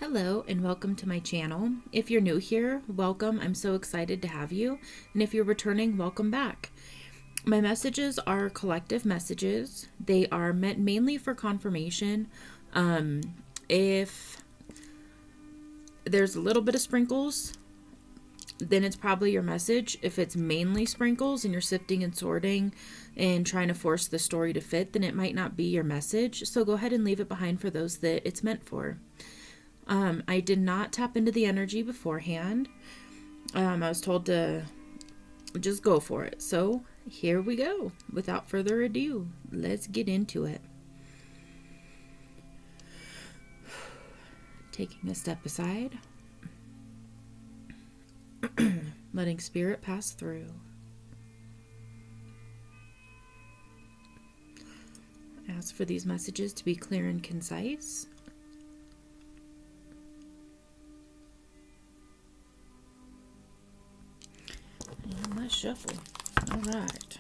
Hello and welcome to my channel. If you're new here, welcome. I'm so excited to have you. And if you're returning, welcome back. My messages are collective messages. They are meant mainly for confirmation. If there's a little bit of sprinkles, then it's probably your message. If it's mainly sprinkles and you're sifting and sorting and trying to force the story to fit, then it might not be your message. So go ahead and leave it behind for those that it's meant for. I did not tap into the energy beforehand. I was told to just go for it. So here we go. Without further ado, let's get into it. Taking a step aside. Letting spirit pass through. Ask for these messages to be clear and concise. And let's shuffle. All right.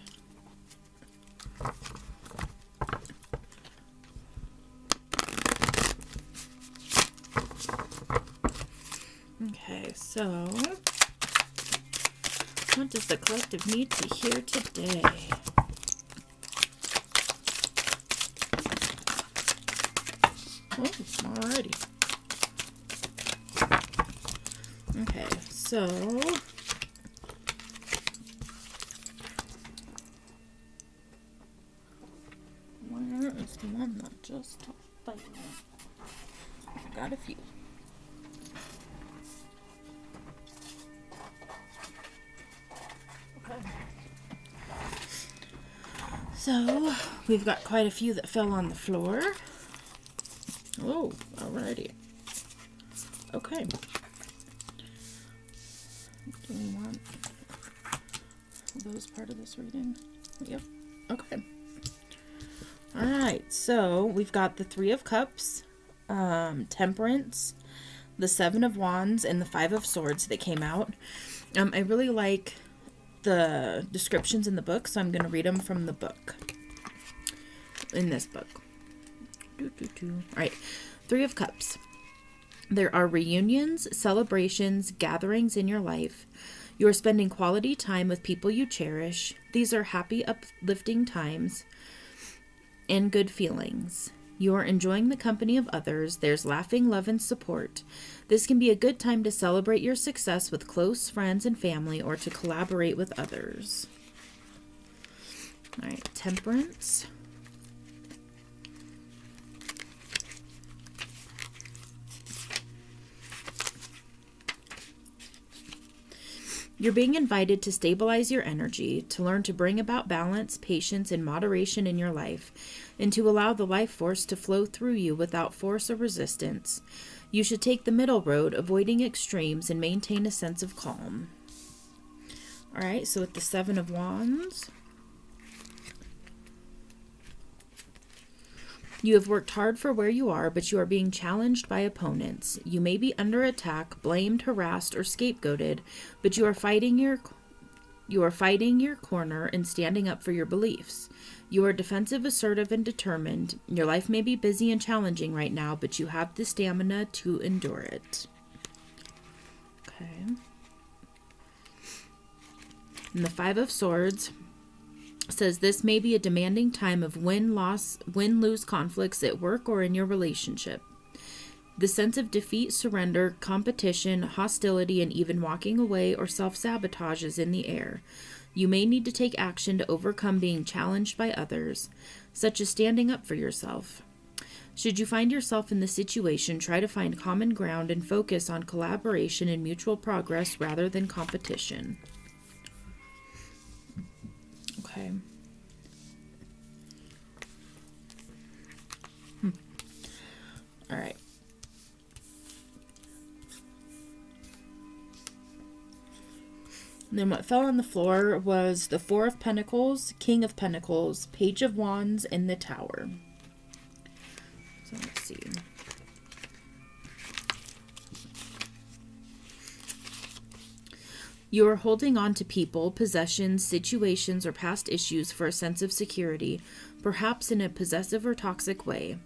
Okay, so what does the collective need to hear today? Oh, alrighty. Okay, so where is the one that just fell? I got a few. So, we've got quite a few that fell on the floor. Oh, alrighty. Okay. Do we want those part of this reading? Yep. Okay. Alright, so we've got the Three of Cups, Temperance, the Seven of Wands, and the Five of Swords that came out. I really like the descriptions in the book, so I'm going to read them from the book. In this book. Alright, Three of Cups. There are reunions, celebrations, gatherings in your life. You are spending quality time with people you cherish. These are happy, uplifting times and good feelings. You are enjoying the company of others. There's laughing, love, and support. This can be a good time to celebrate your success with close friends and family or to collaborate with others. All right, Temperance. You're being invited to stabilize your energy, to learn to bring about balance, patience, and moderation in your life, and to allow the life force to flow through you without force or resistance. You should take the middle road, avoiding extremes, and maintain a sense of calm. All right, so with the Seven of Wands, you have worked hard for where you are, but you are being challenged by opponents. You may be under attack, blamed, harassed, or scapegoated, but you are fighting your corner and standing up for your beliefs. You are defensive, assertive, and determined. Your life may be busy and challenging right now, but you have the stamina to endure it. Okay. And the Five of Swords says this may be a demanding time of win-lose conflicts at work or in your relationship. The sense of defeat, surrender, competition, hostility, and even walking away or self-sabotage is in the air. You may need to take action to overcome being challenged by others, such as standing up for yourself. Should you find yourself in this situation, try to find common ground and focus on collaboration and mutual progress rather than competition. Okay. All right. Then what fell on the floor was the Four of Pentacles, King of Pentacles, Page of Wands, and the Tower. So let's see. You are holding on to people, possessions, situations, or past issues for a sense of security, perhaps in a possessive or toxic way,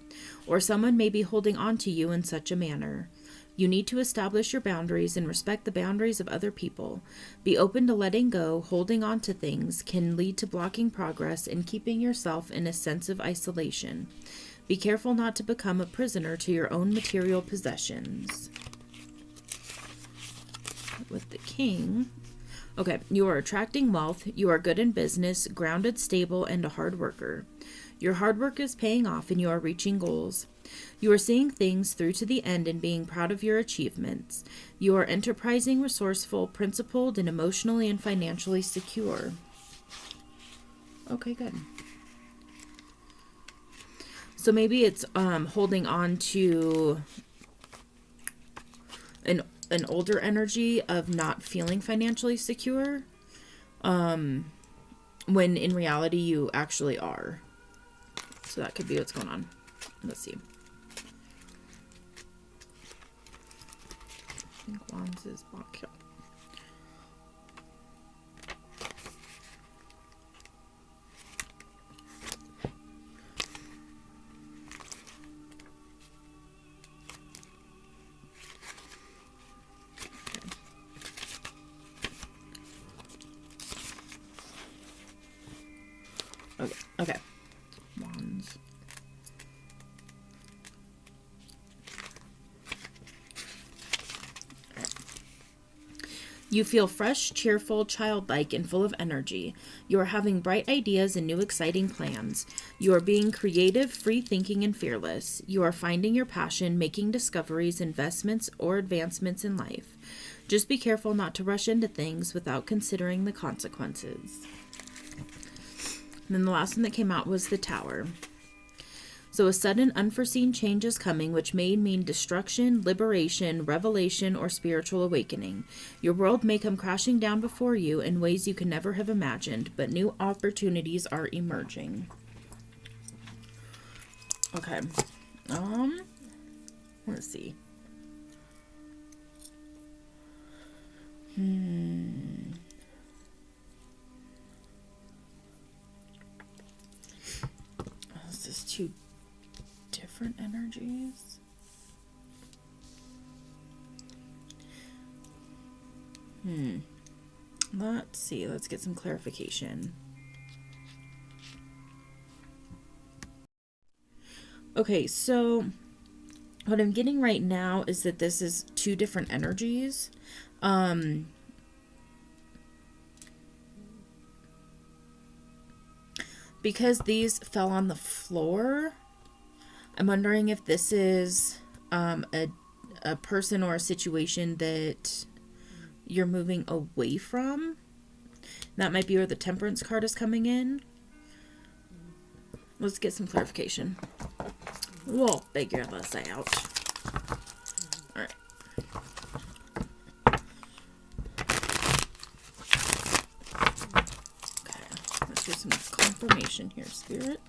or someone may be holding on to you in such a manner. You need to establish your boundaries and respect the boundaries of other people. Be open to letting go. Holding on to things can lead to blocking progress and keeping yourself in a sense of isolation. Be careful not to become a prisoner to your own material possessions. With the king. Okay, you are attracting wealth. You are good in business, grounded, stable, and a hard worker. Your hard work is paying off and you are reaching goals. You are seeing things through to the end and being proud of your achievements. You are enterprising, resourceful, principled, and emotionally and financially secure. Okay, good. So maybe it's holding on to an older energy of not feeling financially secure, when in reality you actually are. So that could be what's going on. Let's see. I think Wands is block here. Okay. Wands. You feel fresh, cheerful, childlike, and full of energy. You are having bright ideas and new exciting plans. You are being creative, free-thinking, and fearless. You are finding your passion, making discoveries, investments, or advancements in life. Just be careful not to rush into things without considering the consequences. And then the last one that came out was the Tower. So a sudden unforeseen change is coming, which may mean destruction, liberation, revelation, or spiritual awakening. Your world may come crashing down before you in ways you could never have imagined, but new opportunities are emerging. Okay. Let's see. This is too different energies. Let's see. Let's get some clarification. Okay, so what I'm getting right now is that this is two different energies. Because these fell on the floor, I'm wondering if this is a person or a situation that you're moving away from. That might be where the Temperance card is coming in. Let's get some clarification. We'll figure this out. Alright. Okay, let's get some confirmation here, Spirit.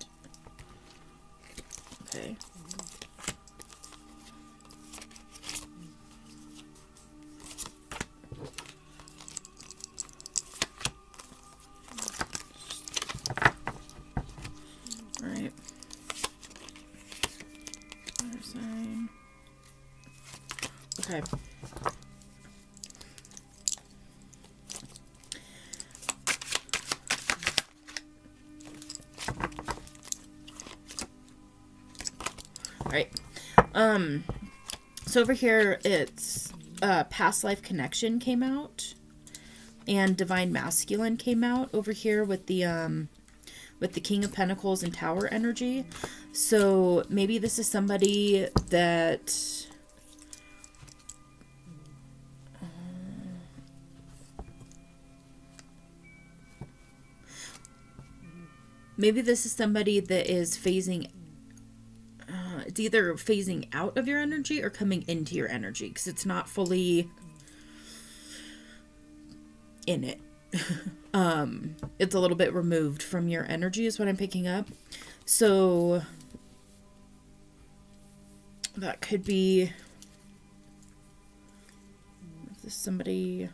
Okay. All right. Fire sign. Okay. All right. So over here, it's past life connection came out, and divine masculine came out over here with the King of Pentacles and Tower energy. So maybe this is somebody that is phasing. It's either phasing out of your energy or coming into your energy, because it's not fully in it. It's a little bit removed from your energy is what I'm picking up. So that could be, is this somebody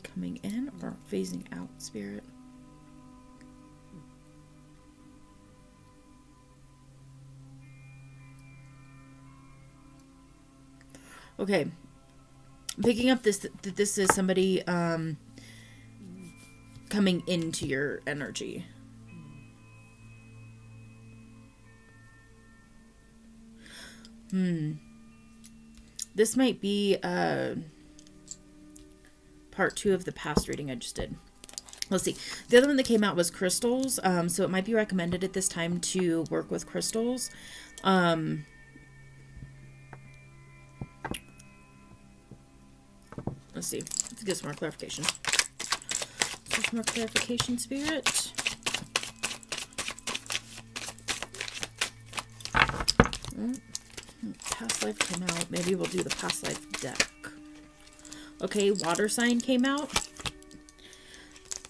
coming in or phasing out, Spirit? Okay. Picking up that this is somebody coming into your energy. This might be part 2 of the past reading I just did. Let's see. The other one that came out was crystals. So it might be recommended at this time to work with crystals. Let's see. Let's get some more clarification. Some more clarification, Spirit. Past life came out. Maybe we'll do the past life deck. Okay, water sign came out.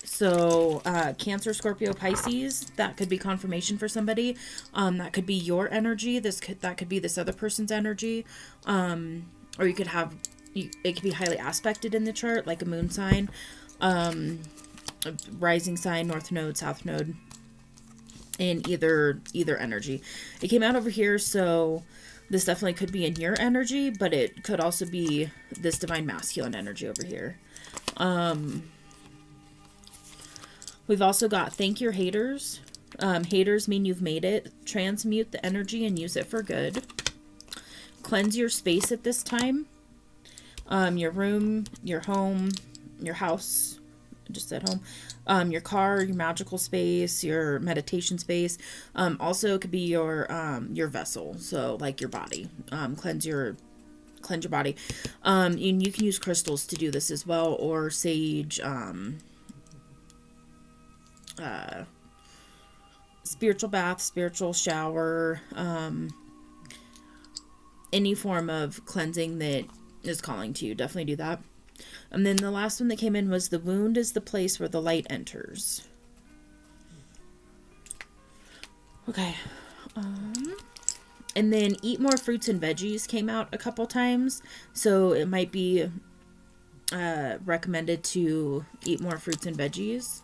So, Cancer, Scorpio, Pisces, that could be confirmation for somebody. That could be your energy. That could be this other person's energy. Or you could have, it could be highly aspected in the chart, like a moon sign, a rising sign, north node, south node, in either energy. It came out over here, so this definitely could be in your energy, but it could also be this divine masculine energy over here. We've also got thank your haters. Haters mean you've made it. Transmute the energy and use it for good. Cleanse your space at this time. Your room, your home, your house, just at home. Your car, your magical space, your meditation space. Also, it could be your vessel, so like your body. Cleanse your body. And you can use crystals to do this as well, or sage. Spiritual bath, spiritual shower, any form of cleansing that is calling to you. Definitely do that. And then the last one that came in was the wound is the place where the light enters. Okay. And then eat more fruits and veggies came out a couple times. So it might be recommended to eat more fruits and veggies.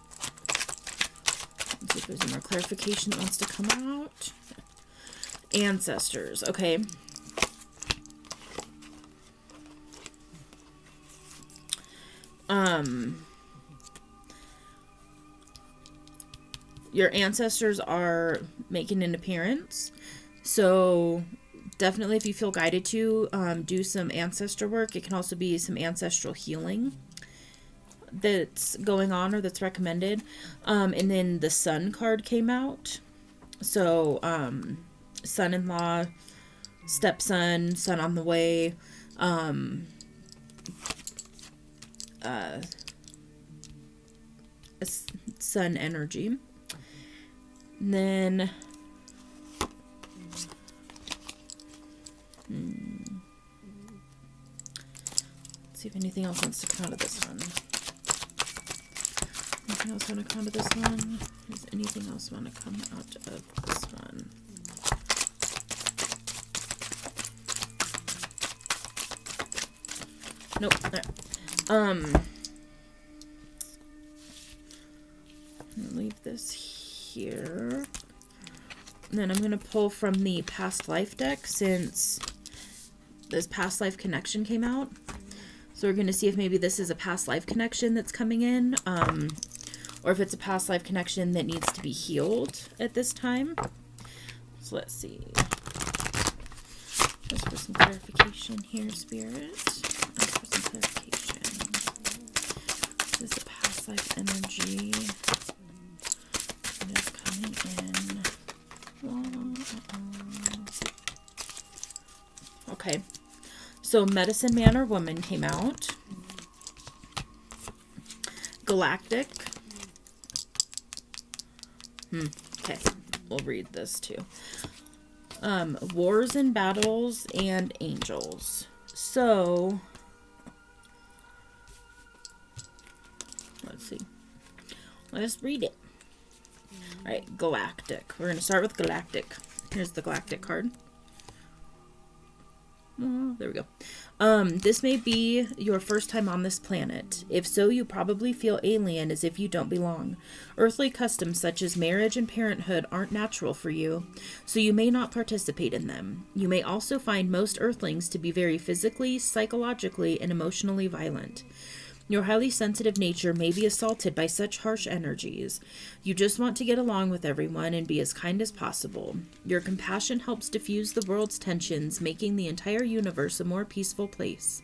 Let's see if there's any more clarification that wants to come out. Ancestors. Okay. Your ancestors are making an appearance. So definitely if you feel guided to do some ancestor work. It can also be some ancestral healing that's going on or that's recommended. And then the Sun card came out. So son-in-law, stepson, son on the way, sun energy. And then let's see if anything else wants to come out of this one. Anything else want to come out of this one? Does anything else want to come out of this one? Nope. All right. Leave this here. And then I'm going to pull from the past life deck since this past life connection came out. So we're going to see if maybe this is a past life connection that's coming in, or if it's a past life connection that needs to be healed at this time. So let's see. Just for some clarification here, Spirit. For some clarification. This is a past life energy that is coming in. Okay. So Medicine Man or Woman came out. Galactic. Okay. We'll read this too. Wars and Battles and Angels. So let's see. Let's read it. All right, Galactic. We're going to start with Galactic. Here's the Galactic card. Oh, there we go. This may be your first time on this planet. If so, you probably feel alien, as if you don't belong. Earthly customs such as marriage and parenthood aren't natural for you, so you may not participate in them. You may also find most Earthlings to be very physically, psychologically, and emotionally violent. Your highly sensitive nature may be assaulted by such harsh energies. You just want to get along with everyone and be as kind as possible. Your compassion helps diffuse the world's tensions, making the entire universe a more peaceful place.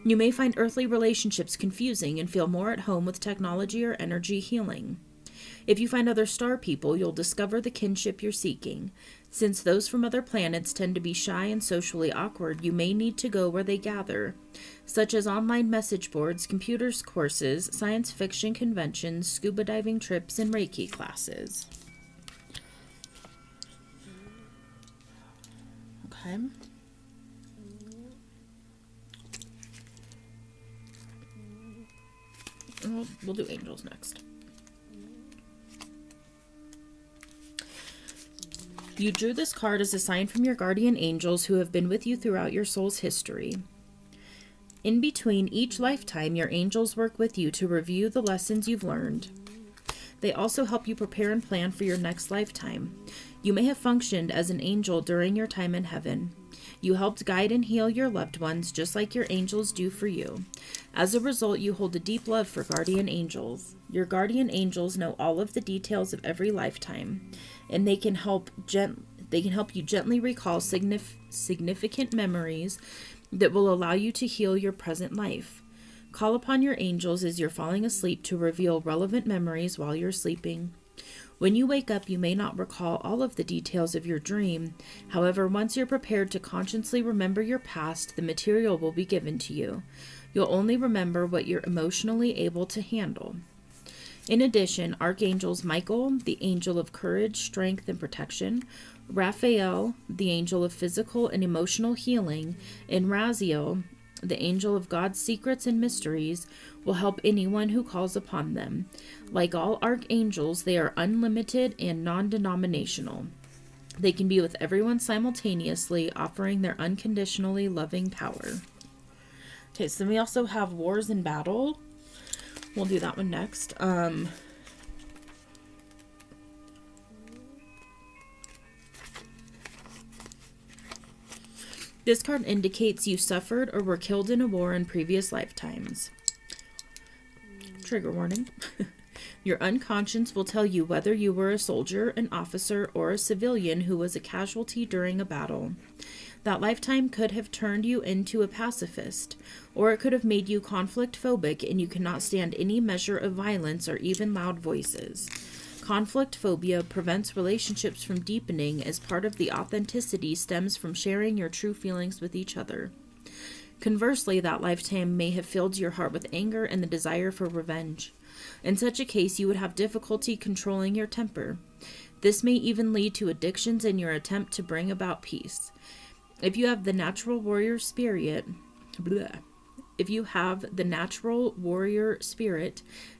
You may find earthly relationships confusing and feel more at home with technology or energy healing. If you find other star people, you'll discover the kinship you're seeking. Since those from other planets tend to be shy and socially awkward, you may need to go where they gather, such as online message boards, computers courses, science fiction conventions, scuba diving trips, and Reiki classes. Okay. We'll do angels next. You drew this card as a sign from your guardian angels who have been with you throughout your soul's history. In between each lifetime, your angels work with you to review the lessons you've learned. They also help you prepare and plan for your next lifetime. You may have functioned as an angel during your time in heaven. You helped guide and heal your loved ones just like your angels do for you. As a result, you hold a deep love for guardian angels. Your guardian angels know all of the details of every lifetime, and they can help you gently recall significant memories that will allow you to heal your present life. Call upon your angels as you're falling asleep to reveal relevant memories while you're sleeping. When you wake up, you may not recall all of the details of your dream. However, once you're prepared to consciously remember your past, the material will be given to you. You'll only remember what you're emotionally able to handle. In addition, archangels Michael, the angel of courage, strength, and protection, Raphael, the angel of physical and emotional healing, and Raziel, the angel of God's secrets and mysteries, will help anyone who calls upon them. Like all archangels, they are unlimited and non-denominational. They can be with everyone simultaneously, offering their unconditionally loving power. Okay, so then we also have Wars in Battle. We'll do that one next. This card indicates you suffered or were killed in a war in previous lifetimes. Trigger warning. Your unconscious will tell you whether you were a soldier, an officer, or a civilian who was a casualty during a battle. That lifetime could have turned you into a pacifist, or it could have made you conflict phobic and you cannot stand any measure of violence or even loud voices. Conflict phobia prevents relationships from deepening, as part of the authenticity stems from sharing your true feelings with each other. Conversely, that lifetime may have filled your heart with anger and the desire for revenge. In such a case, you would have difficulty controlling your temper. This may even lead to addictions in your attempt to bring about peace. If you have the natural warrior spirit,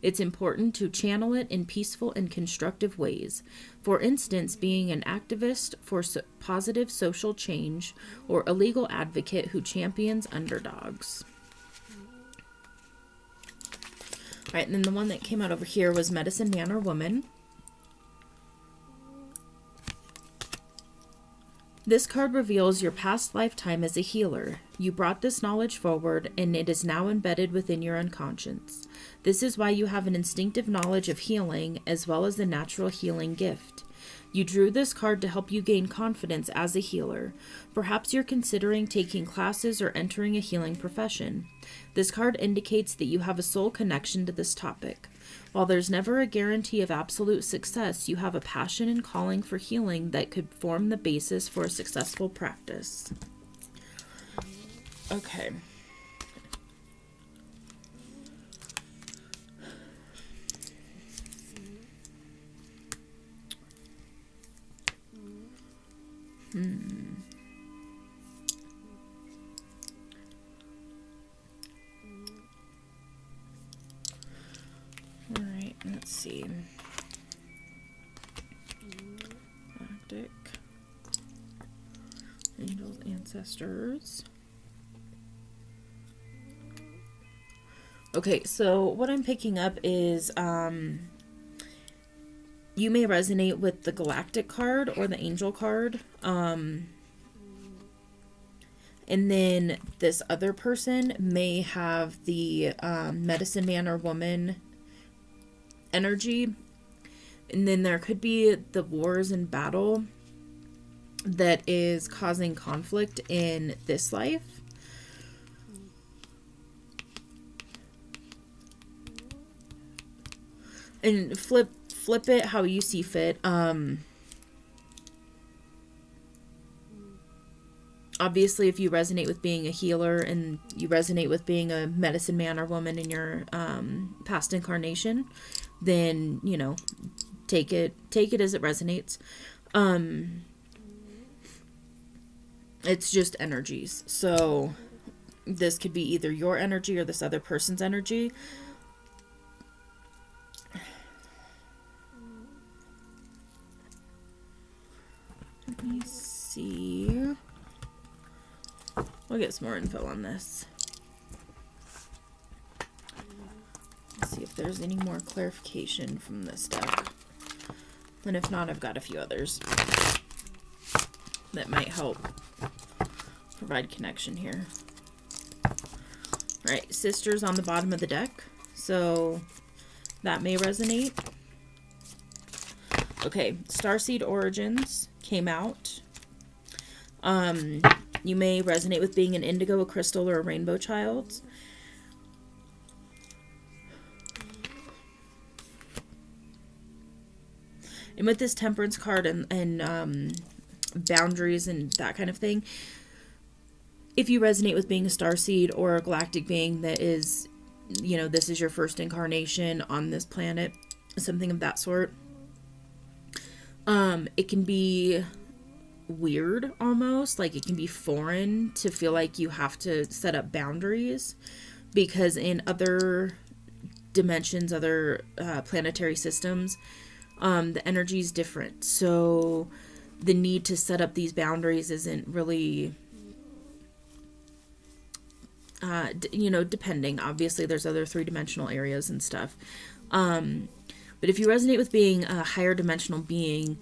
it's important to channel it in peaceful and constructive ways. For instance, being an activist for positive social change or a legal advocate who champions underdogs. All right, and then the one that came out over here was Medicine Man or Woman. This card reveals your past lifetime as a healer. You brought this knowledge forward, and it is now embedded within your unconscious. This is why you have an instinctive knowledge of healing, as well as a natural healing gift. You drew this card to help you gain confidence as a healer. Perhaps you're considering taking classes or entering a healing profession. This card indicates that you have a soul connection to this topic. While there's never a guarantee of absolute success, you have a passion and calling for healing that could form the basis for a successful practice. Okay. Alright, let's see. Galactic. Angels, ancestors. Okay, so what I'm picking up is you may resonate with the galactic card or the angel card. And then this other person may have the medicine man or woman energy. And then there could be the wars and battle that is causing conflict in this life. And flip it how you see fit. Obviously, if you resonate with being a healer and you resonate with being a medicine man or woman in your past incarnation, then, you know, take it as it resonates. It's just energies. So this could be either your energy or this other person's energy. Let me see. We'll get some more info on this. Let's see if there's any more clarification from this deck. And if not, I've got a few others that might help provide connection here. Alright, sisters on the bottom of the deck. So that may resonate. Okay, Starseed Origins came out. You may resonate with being an indigo, a crystal, or a rainbow child. And with this Temperance card and boundaries and that kind of thing, if you resonate with being a starseed or a galactic being that is, you know, this is your first incarnation on this planet, something of that sort, it can be weird almost, like it can be foreign to feel like you have to set up boundaries, because in other dimensions, other planetary systems, the energy is different. So the need to set up these boundaries isn't really, you know, depending. Obviously, there's other three-dimensional areas and stuff. But if you resonate with being a higher dimensional being,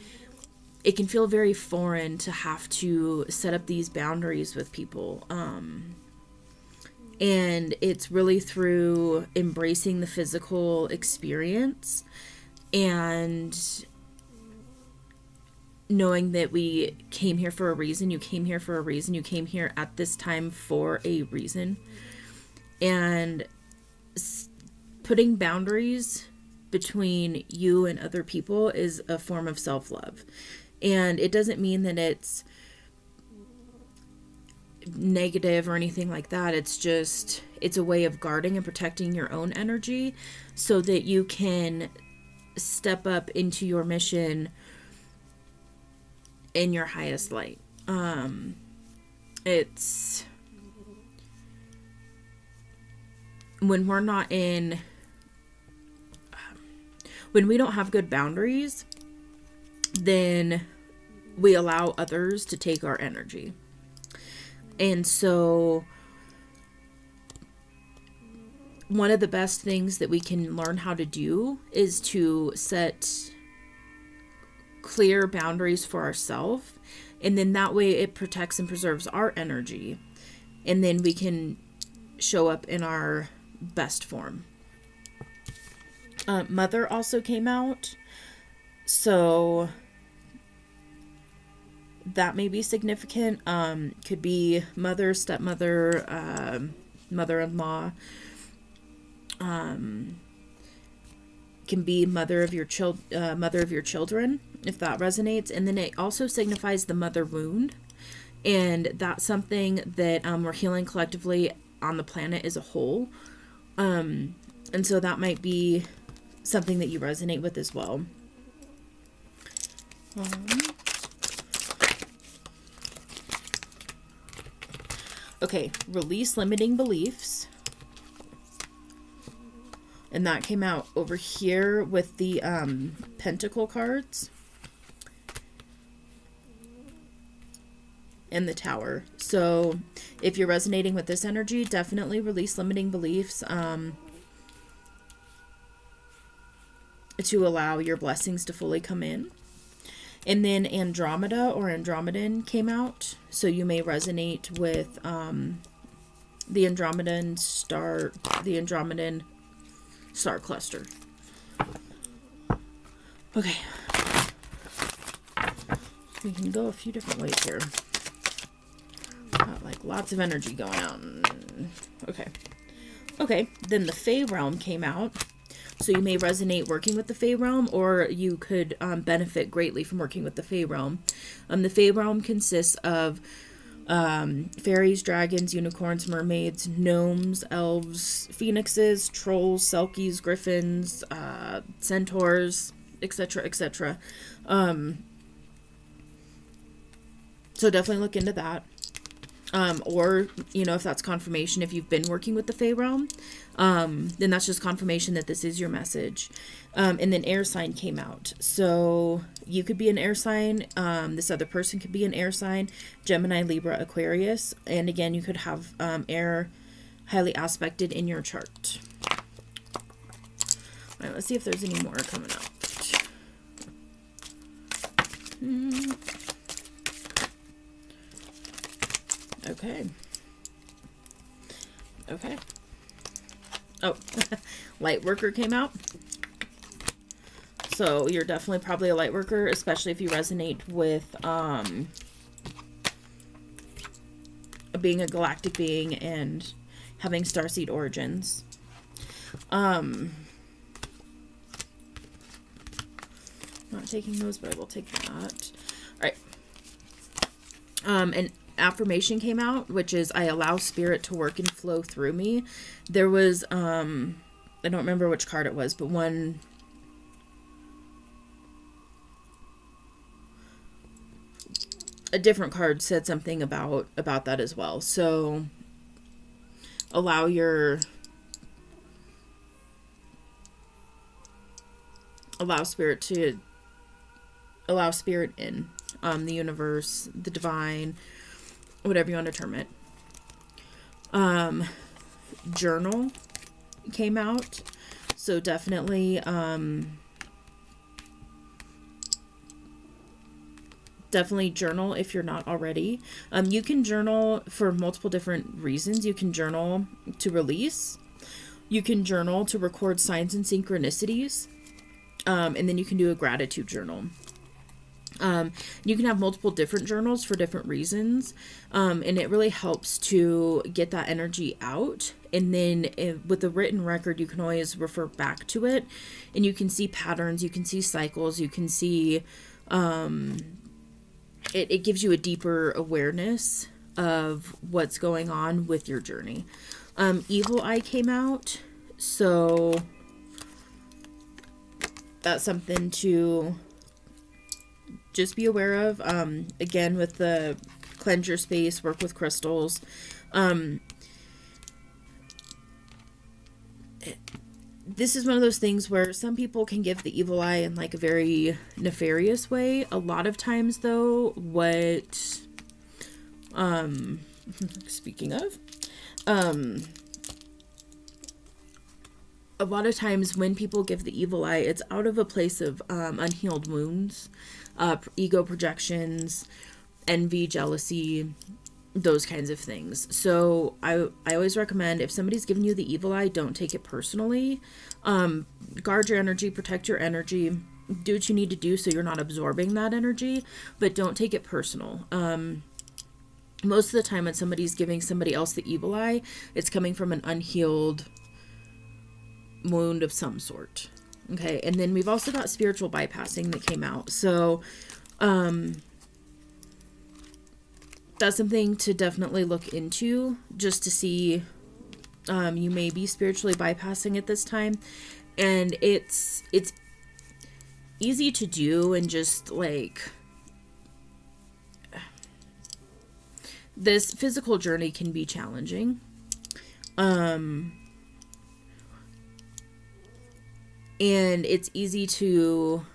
it can feel very foreign to have to set up these boundaries with people. And it's really through embracing the physical experience and knowing that we came here for a reason. You came here for a reason. You came here at this time for a reason. And putting boundaries between you and other people is a form of self-love. And it doesn't mean that it's negative or anything like that. It's just, it's a way of guarding and protecting your own energy so that you can step up into your mission in your highest light. It's when we're not in, when we don't have good boundaries, then we allow others to take our energy. And so one of the best things that we can learn how to do is to set clear boundaries for ourselves. And then that way it protects and preserves our energy. And then we can show up in our best form. Mother also came out. So that may be significant. Could be mother, stepmother, mother-in-law. Can be mother of your children, if that resonates. And then it also signifies the mother wound, and that's something that we're healing collectively on the planet as a whole. And so that might be something that you resonate with as well. Okay, release limiting beliefs. And that came out over here with the pentacle cards. And the tower. So if you're resonating with this energy, definitely release limiting beliefs. to allow your blessings to fully come in. And then Andromeda or Andromedan came out. So you may resonate with the Andromedan star cluster. Okay. We can go a few different ways here. Got like lots of energy going on. Okay. Okay, then the Fae realm came out. So you may resonate working with the Fae realm, or you could benefit greatly from working with the Fae realm. The Fae realm consists of fairies, dragons, unicorns, mermaids, gnomes, elves, phoenixes, trolls, selkies, griffins, centaurs, etc., etc. So definitely look into that. Or, if that's confirmation, if you've been working with the Fae realm, then that's just confirmation that this is your message. And then air sign came out. So you could be an air sign. This other person could be an air sign, Gemini, Libra, Aquarius. And again, you could have air highly aspected in your chart. All right, let's see if there's any more coming up. Okay. Oh, light worker came out. So you're definitely probably a light worker, especially if you resonate with being a galactic being and having starseed origins. Not taking those, but I will take that. All right. And affirmation came out, which is I allow spirit to work and flow through me. There was I don't remember which card it was, but a different card said something about that as well. So allow spirit in the universe, the divine, whatever you want to term it. Journal came out. So definitely journal if you're not already. You can journal for multiple different reasons. You can journal to release. You can journal to record signs and synchronicities. And then you can do a gratitude journal. You can have multiple different journals for different reasons. And it really helps to get that energy out. And then with a written record, you can always refer back to it. And you can see patterns, you can see cycles, you can see, it gives you a deeper awareness of what's going on with your journey. Evil Eye came out. So that's something to just be aware of. Again, with the cleanse your space, work with crystals. This is one of those things where some people can give the evil eye in like a very nefarious way. A lot of times though, speaking of, a lot of times when people give the evil eye, it's out of a place of unhealed wounds, ego projections, envy, jealousy, those kinds of things. So I always recommend, if somebody's giving you the evil eye, don't take it personally. Guard your energy, protect your energy, do what you need to do so you're not absorbing that energy, but don't take it personal. Most of the time when somebody's giving somebody else the evil eye, it's coming from an unhealed wound of some sort. Okay, and then we've also got spiritual bypassing that came out. So that's something to definitely look into, just to see, you may be spiritually bypassing at this time. And it's easy to do, and just like this physical journey can be challenging. And it's easy to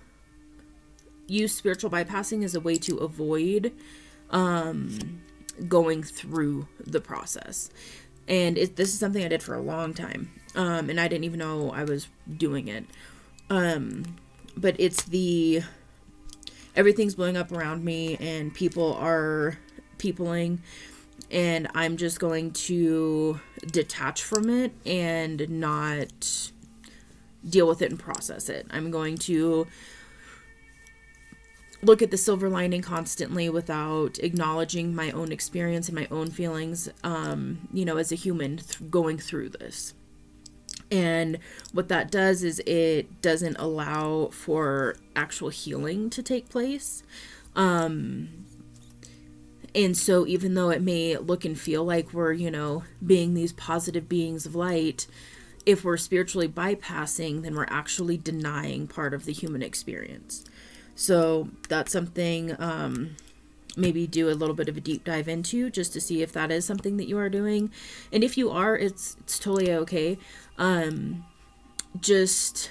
use spiritual bypassing as a way to avoid going through the process. And this is something I did for a long time. And I didn't even know I was doing it. But it's everything's blowing up around me and people are peopling, and I'm just going to detach from it and not deal with it and process it. I'm going to look at the silver lining constantly without acknowledging my own experience and my own feelings, as a human going through this. And what that does is it doesn't allow for actual healing to take place. And so even though it may look and feel like we're, being these positive beings of light, if we're spiritually bypassing, then we're actually denying part of the human experience. So that's something maybe do a little bit of a deep dive into, just to see if that is something that you are doing. And if you are, it's totally okay. Just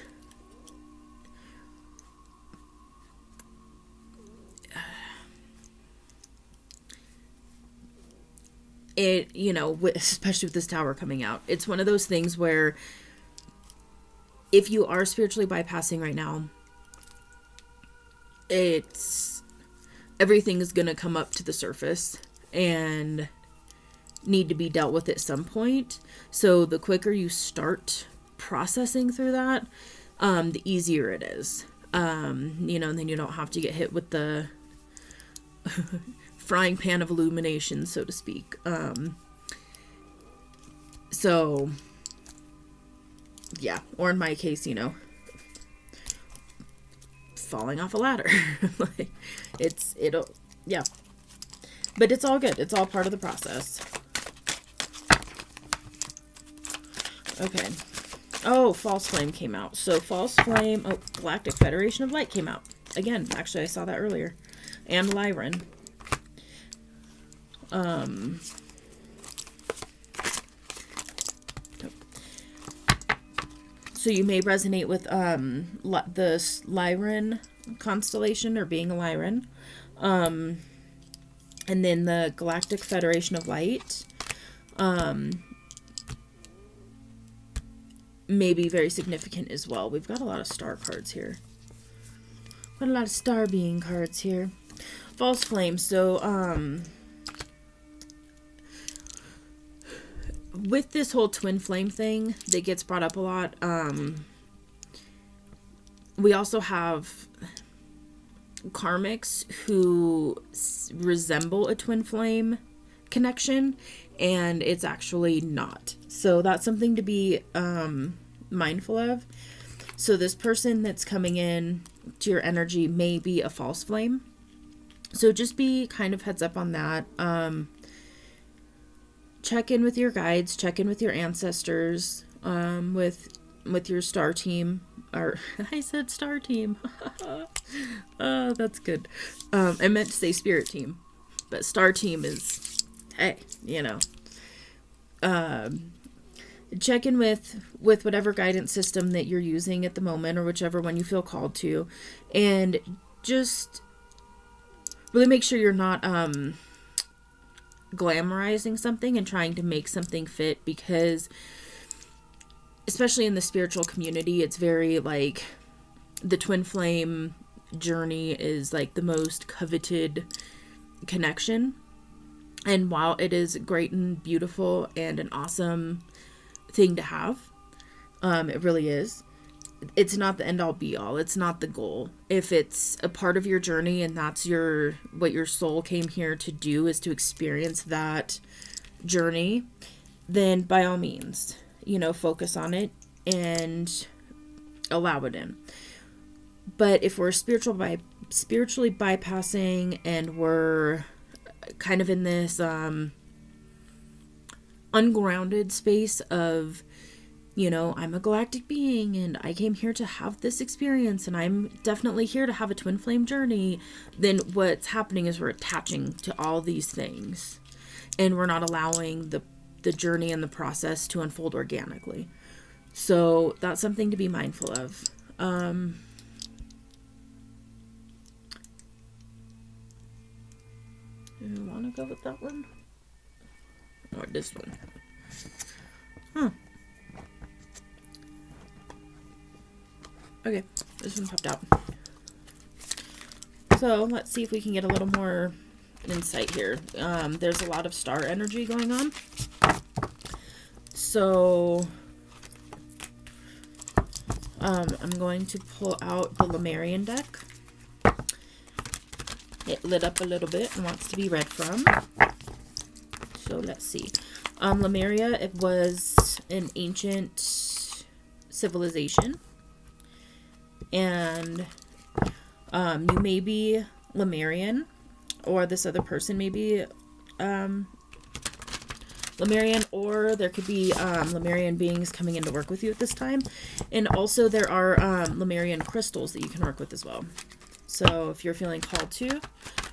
it, especially with this tower coming out, it's one of those things where if you are spiritually bypassing right now, everything is going to come up to the surface and need to be dealt with at some point. So the quicker you start processing through that, the easier it is. And then you don't have to get hit with the frying pan of illumination, so to speak. So yeah, or in my case, falling off a ladder. Like yeah. But it's all good. It's all part of the process. Okay. Oh, False Flame came out. So False Flame, Galactic Federation of Light came out. Again, actually I saw that earlier. And Lyran. So you may resonate with the Lyran constellation, or being a Lyran. And then the Galactic Federation of Light may be very significant as well. We've got a lot of star cards here. Got a lot of star being cards here. False Flame. So with this whole twin flame thing that gets brought up a lot, we also have karmics who resemble a twin flame connection, and it's actually not. So that's something to be mindful of. So this person that's coming in to your energy may be a false flame. So just be kind of heads up on that. Check in with your guides, check in with your ancestors, with your star team, or I said star team. Oh, that's good. I meant to say spirit team, but star team is, hey, check in with whatever guidance system that you're using at the moment, or whichever one you feel called to, and just really make sure you're not glamorizing something and trying to make something fit, because especially in the spiritual community, it's very like the twin flame journey is like the most coveted connection. And while it is great and beautiful and an awesome thing to have, it really is, it's not the end all be all. It's not the goal. If it's a part of your journey and that's what your soul came here to do, is to experience that journey, then by all means, focus on it and allow it in. But if we're spiritually bypassing and we're kind of in this ungrounded space of, I'm a galactic being and I came here to have this experience and I'm definitely here to have a twin flame journey, then what's happening is we're attaching to all these things and we're not allowing the journey and the process to unfold organically. So that's something to be mindful of. Do you want to go with that one? Or this one? Okay, this one popped out. So let's see if we can get a little more insight here. There's a lot of star energy going on. So I'm going to pull out the Lemurian deck. It lit up a little bit and wants to be read from. So let's see. Lemuria, it was an ancient civilization. And you may be Lemurian, or this other person may be Lemurian, or there could be Lemurian beings coming in to work with you at this time. And also there are Lemurian crystals that you can work with as well. So if you're feeling called to,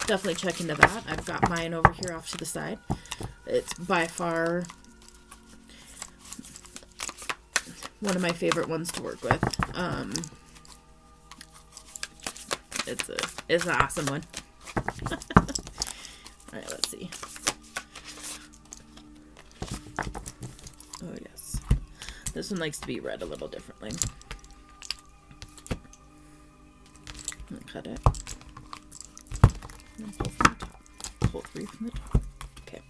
definitely check into that. I've got mine over here off to the side. It's by far one of my favorite ones to work with. It's an awesome one. Alright, let's see. Oh, yes. This one likes to be read a little differently. I'm gonna cut it. And pull from the top. Pull 3 from the top. Okay.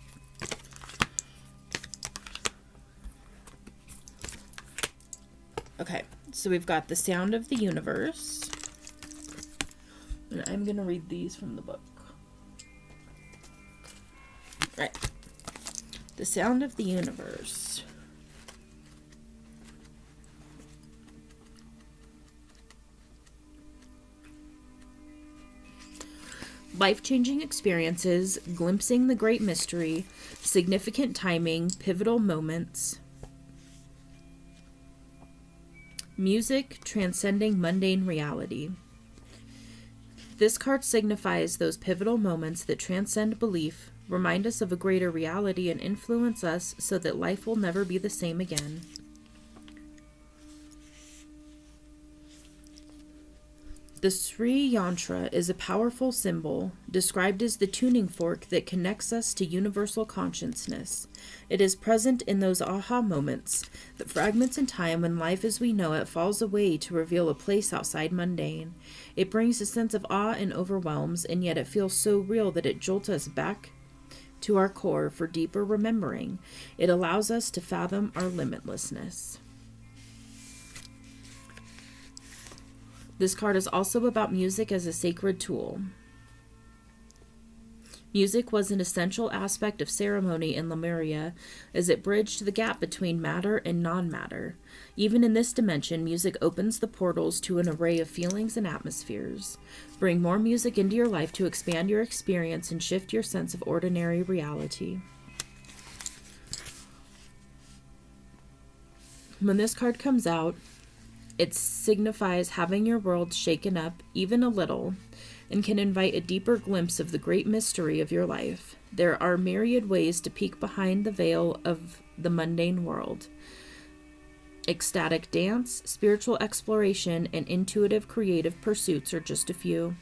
Okay, so we've got the sound of the universe. And I'm going to read these from the book. Right. The sound of the universe. Life-changing experiences, glimpsing the great mystery, significant timing, pivotal moments. Music transcending mundane reality. This card signifies those pivotal moments that transcend belief, remind us of a greater reality, and influence us so that life will never be the same again. The Sri Yantra is a powerful symbol, described as the tuning fork that connects us to universal consciousness. It is present in those aha moments, the fragments in time when life as we know it falls away to reveal a place outside mundane. It brings a sense of awe and overwhelms, and yet it feels so real that it jolts us back to our core for deeper remembering. It allows us to fathom our limitlessness. This card is also about music as a sacred tool. Music was an essential aspect of ceremony in Lemuria, as it bridged the gap between matter and non-matter. Even in this dimension, music opens the portals to an array of feelings and atmospheres. Bring more music into your life to expand your experience and shift your sense of ordinary reality. When this card comes out, it signifies having your world shaken up, even a little, and can invite a deeper glimpse of the great mystery of your life. There are myriad ways to peek behind the veil of the mundane world. Ecstatic dance, spiritual exploration, and intuitive creative pursuits are just a few.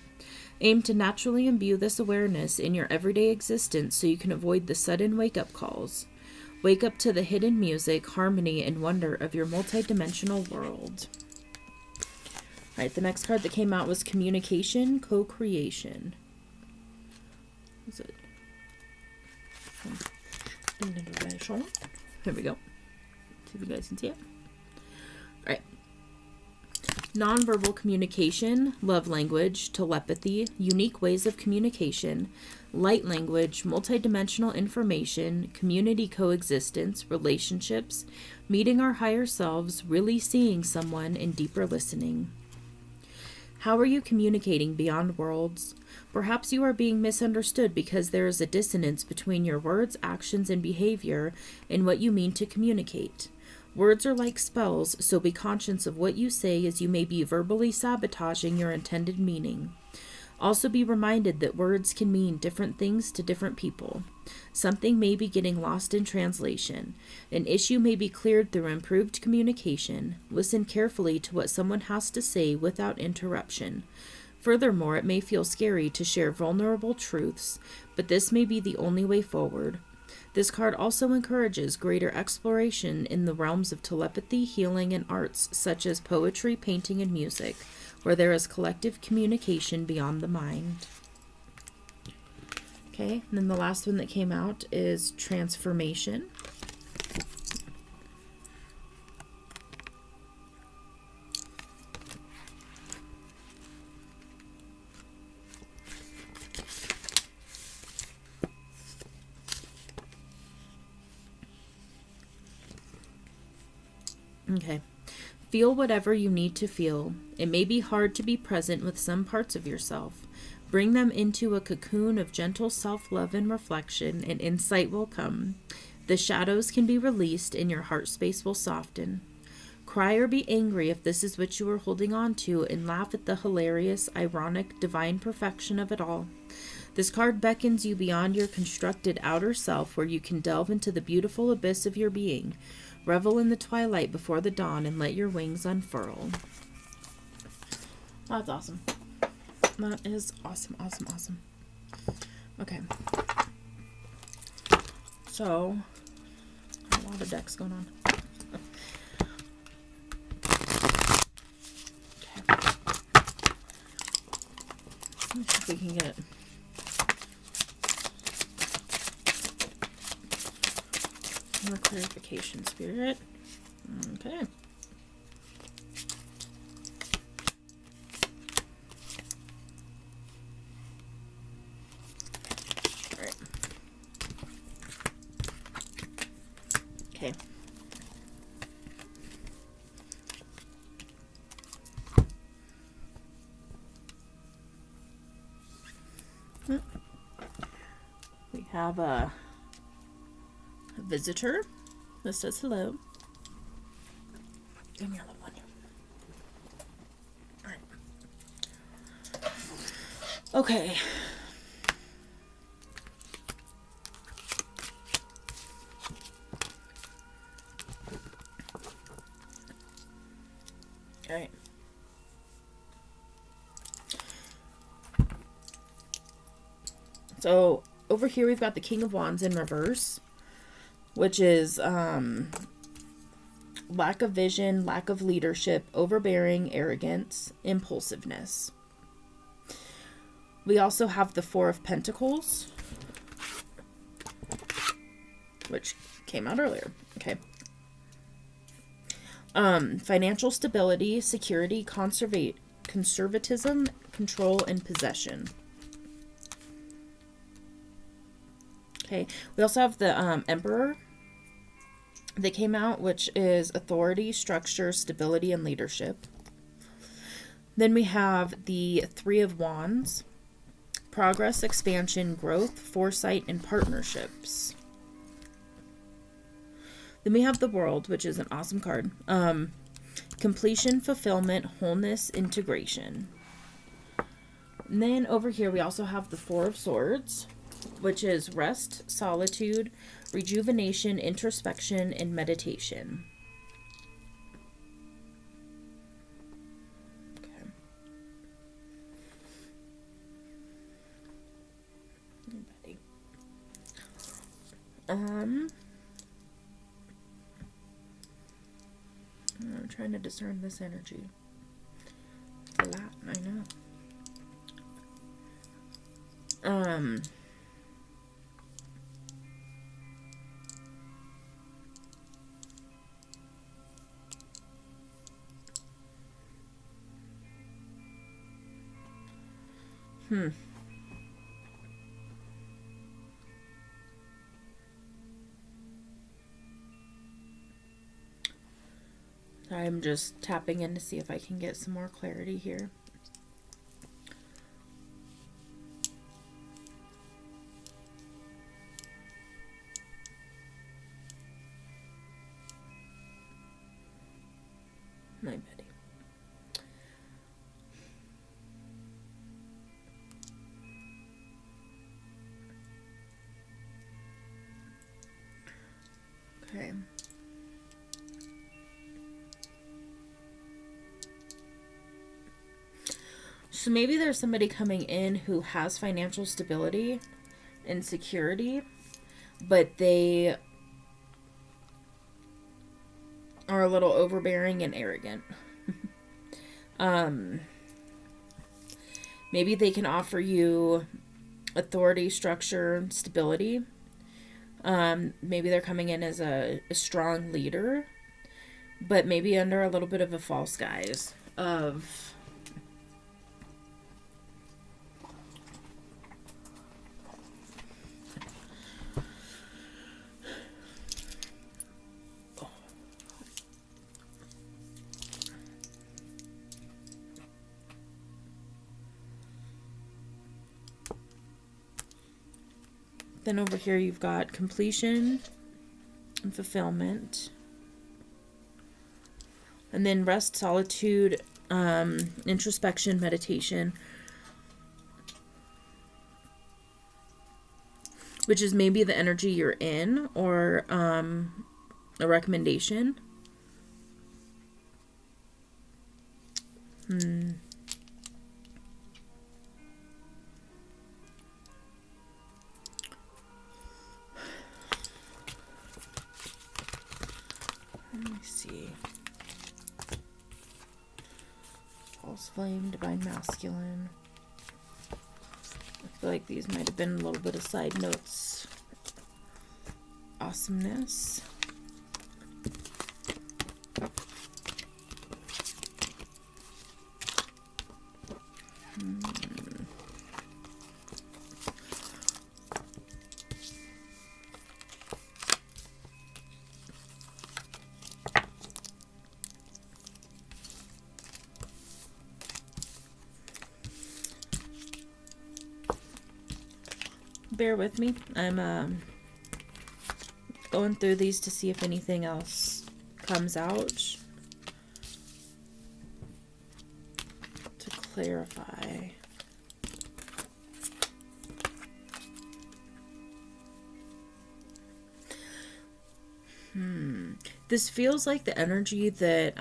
Aim to naturally imbue this awareness in your everyday existence so you can avoid the sudden wake-up calls. Wake up to the hidden music, harmony, and wonder of your multidimensional world. All right, the next card that came out was Communication, Co-Creation. Is it? Here we go. See if you guys can see it. All right. Nonverbal communication, love language, telepathy, unique ways of communication, light language, multidimensional information, community coexistence, relationships, meeting our higher selves, really seeing someone, and deeper listening. How are you communicating beyond worlds? Perhaps you are being misunderstood because there is a dissonance between your words, actions, and behavior and what you mean to communicate. Words are like spells, so be conscious of what you say, as you may be verbally sabotaging your intended meaning. Also be reminded that words can mean different things to different people. Something may be getting lost in translation. An issue may be cleared through improved communication. Listen carefully to what someone has to say without interruption. Furthermore, it may feel scary to share vulnerable truths, but this may be the only way forward. This card also encourages greater exploration in the realms of telepathy, healing, and arts, such as poetry, painting, and music, where there is collective communication beyond the mind. Okay, and then the last one that came out is transformation. Okay. Feel whatever you need to feel. It may be hard to be present with some parts of yourself. Bring them into a cocoon of gentle self-love and reflection, and insight will come. The shadows can be released and your heart space will soften. Cry or be angry if this is what you are holding on to, and laugh at the hilarious, ironic, divine perfection of it all. This card beckons you beyond your constructed outer self, where you can delve into the beautiful abyss of your being. Revel in the twilight before the dawn and let your wings unfurl. That's awesome. That is awesome, awesome, awesome. Okay. So, a lot of decks going on. Okay. Let's see if we can get more clarification, Spirit. Okay. All right. Okay. We have a visitor that says hello. Give me another one. All right. Okay. All right. So over here we've got the King of Wands in reverse, which is lack of vision, lack of leadership, overbearing, arrogance, impulsiveness. We also have the Four of Pentacles, which came out earlier. Okay. Financial stability, security, conservatism, control, and possession. Okay, we also have the Emperor that came out, which is authority, structure, stability, and leadership. Then we have the Three of Wands, progress, expansion, growth, foresight, and partnerships. Then we have the World, which is an awesome card. Completion, fulfillment, wholeness, integration. And then over here we also have the Four of Swords, which is rest, solitude, rejuvenation, introspection, and meditation. Okay. Anybody? I'm trying to discern this energy. A lot, I know. I'm just tapping in to see if I can get some more clarity here. My Betty. Okay. So maybe there's somebody coming in who has financial stability and security, but they are a little overbearing and arrogant. Maybe they can offer you authority, structure, stability. Maybe they're coming in as a strong leader, but maybe under a little bit of a false guise of then over here you've got completion and fulfillment. And then rest, solitude, introspection, meditation. Which is maybe the energy you're in, or a recommendation. Let me see. False flame, divine masculine. I feel like these might have been a little bit of side notes. Awesomeness. Bear with me. I'm going through these to see if anything else comes out to clarify. This feels like the energy that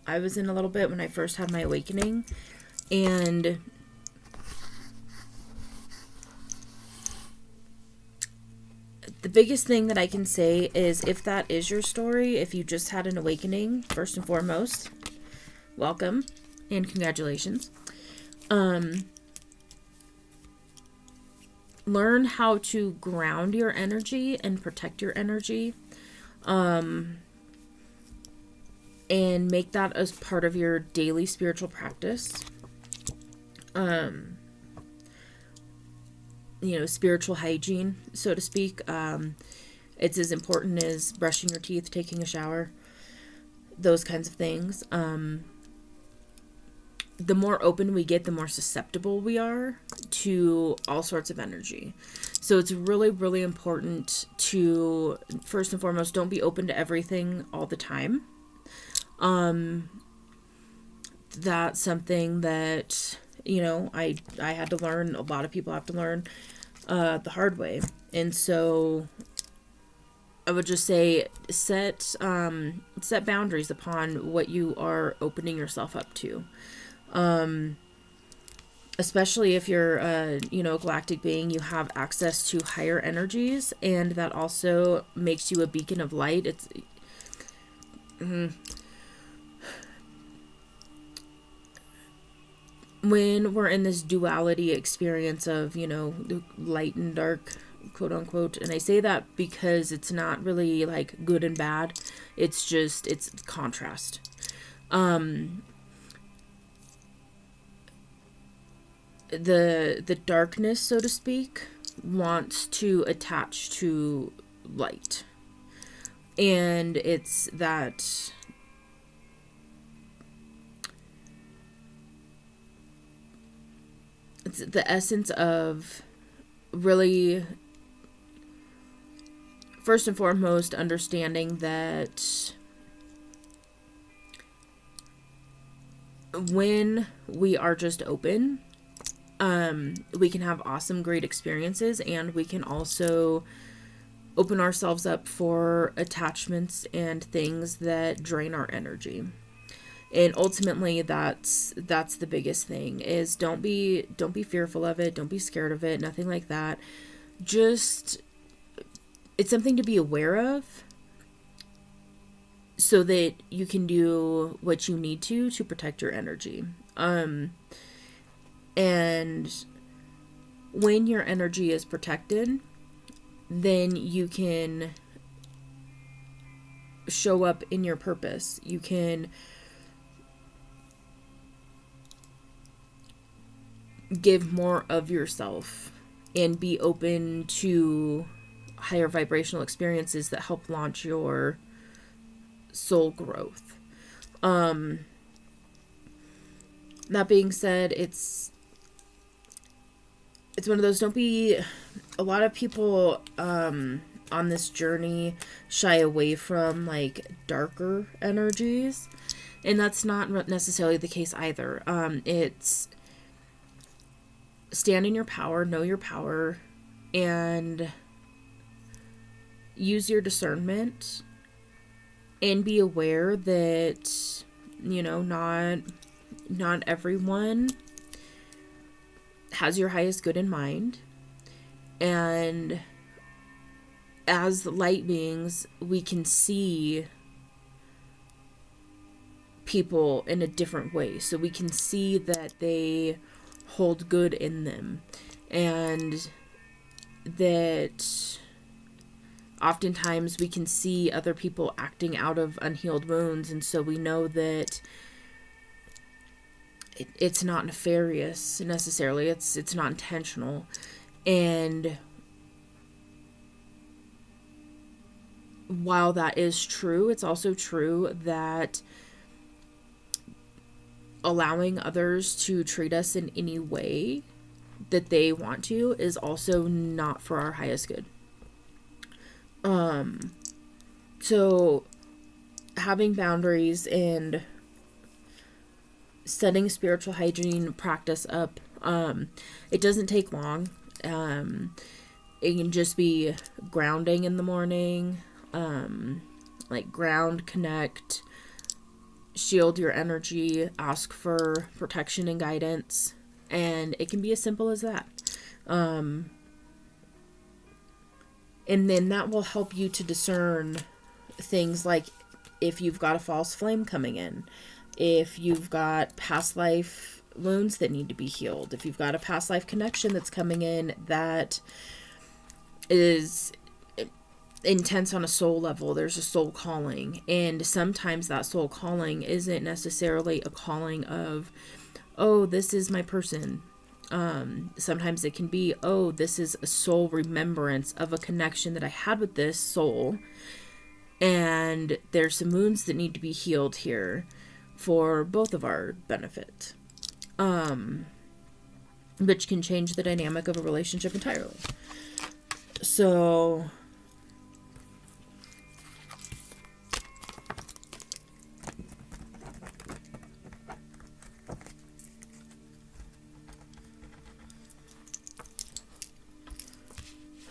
I was in a little bit when I first had my awakening, and the biggest thing that I can say is, if that is your story, if you just had an awakening, first and foremost, welcome and congratulations. Learn how to ground your energy and protect your energy, and make that as part of your daily spiritual practice. Spiritual hygiene, so to speak. It's as important as brushing your teeth, taking a shower, those kinds of things. The more open we get, the more susceptible we are to all sorts of energy. So it's really, really important to, first and foremost, don't be open to everything all the time. That's something that, I had to learn. A lot of people have to learn the hard way. And so I would just say set boundaries upon what you are opening yourself up to. Especially if you're a galactic being, you have access to higher energies, and that also makes you a beacon of light. It's when we're in this duality experience of, the light and dark, quote unquote, and I say that because it's not really like good and bad. It's just, it's contrast. The darkness, so to speak, wants to attach to light. And it's that it's the essence of really, first and foremost, understanding that when we are just open, we can have awesome, great experiences, and we can also open ourselves up for attachments and things that drain our energy. And ultimately, that's the biggest thing, is don't be fearful of it. Don't be scared of it. Nothing like that. Just it's something to be aware of so that you can do what you need to protect your energy. And when your energy is protected, then you can show up in your purpose. You can give more of yourself and be open to higher vibrational experiences that help launch your soul growth. That being said, it's one of those, a lot of people on this journey shy away from like darker energies, and that's not necessarily the case either. It's stand in your power, know your power, and use your discernment, and be aware that, you know, not everyone has your highest good in mind. And as light beings, we can see people in a different way. So we can see that they hold good in them, and that oftentimes we can see other people acting out of unhealed wounds, and so we know that it's not nefarious necessarily, it's not intentional. And while that is true, it's also true that allowing others to treat us in any way that they want to is also not for our highest good. So having boundaries and setting spiritual hygiene practice up, it doesn't take long. It can just be grounding in the morning, like ground, connect, shield your energy, ask for protection and guidance, and it can be as simple as that. And then that will help you to discern things like if you've got a false flame coming in, if you've got past life wounds that need to be healed, if you've got a past life connection that's coming in that is intense on a soul level. There's a soul calling, and sometimes that soul calling isn't necessarily a calling of, oh, this is my person. Sometimes it can be, oh, this is a soul remembrance of a connection that I had with this soul, and there's some wounds that need to be healed here for both of our benefit, which can change the dynamic of a relationship entirely. So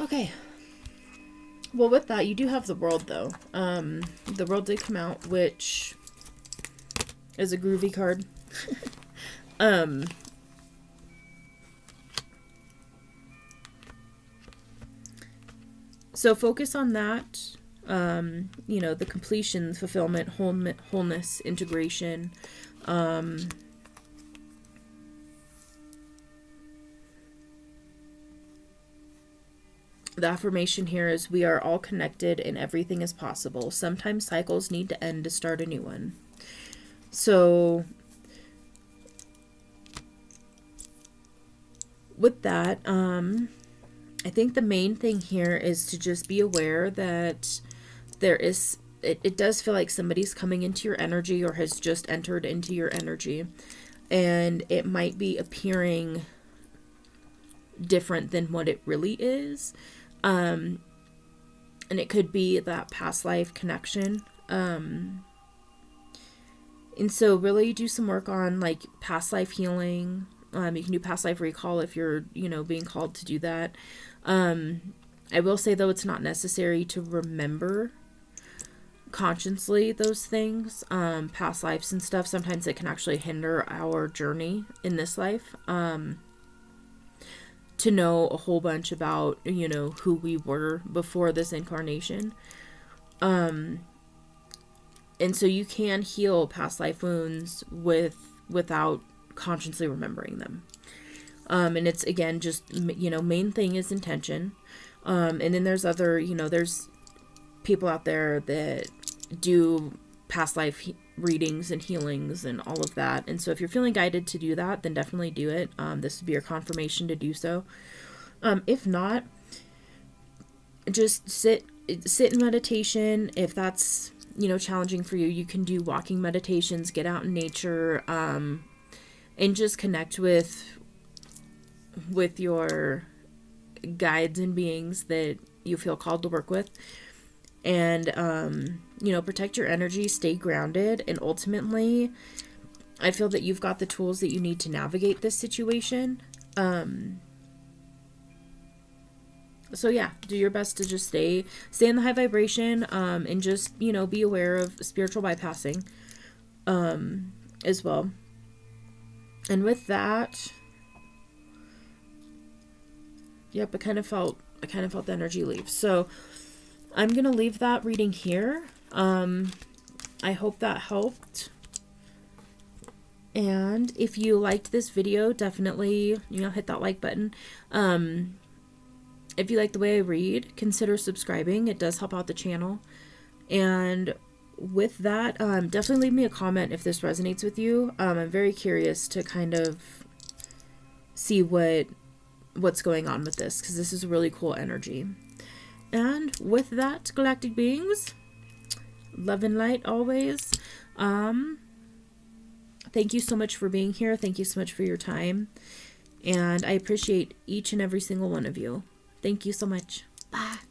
okay. Well, with that, you do have the World, though. The World did come out, which is a groovy card. So focus on that. You know, the completion, fulfillment, wholeness, integration. The affirmation here is, we are all connected and everything is possible. Sometimes cycles need to end to start a new one. So with that, I think the main thing here is to just be aware that there is, it does feel like somebody's coming into your energy or has just entered into your energy, and it might be appearing different than what it really is. And it could be that past life connection. And so really do some work on like past life healing. You can do past life recall if you're, you know, being called to do that. I will say though, it's not necessary to remember consciously those things, past lives and stuff. Sometimes it can actually hinder our journey in this life. to know a whole bunch about, you know, who we were before this incarnation. And so you can heal past life wounds without consciously remembering them. And it's, again, just, you know, main thing is intention. And then there's other, you know, there's people out there that do past life readings and healings and all of that. And so if you're feeling guided to do that, then definitely do it. This would be your confirmation to do so. If not, just sit in meditation. If that's, you know, challenging for you, you can do walking meditations, get out in nature, and just connect with your guides and beings that you feel called to work with. And, you know, protect your energy, stay grounded, and ultimately, I feel that you've got the tools that you need to navigate this situation. So yeah, do your best to just stay in the high vibration, and just, you know, be aware of spiritual bypassing, as well. And with that, yep, I kind of felt the energy leave. So I'm going to leave that reading here. I hope that helped. And if you liked this video, definitely, you know, hit that like button. If you like the way I read, consider subscribing. It does help out the channel. And with that, definitely leave me a comment if this resonates with you. I'm very curious to kind of see what's going on with this, because this is really cool energy. And with that, galactic beings, love and light always. Thank you so much for being here. Thank you so much for your time. And I appreciate each and every single one of you. Thank you so much. Bye.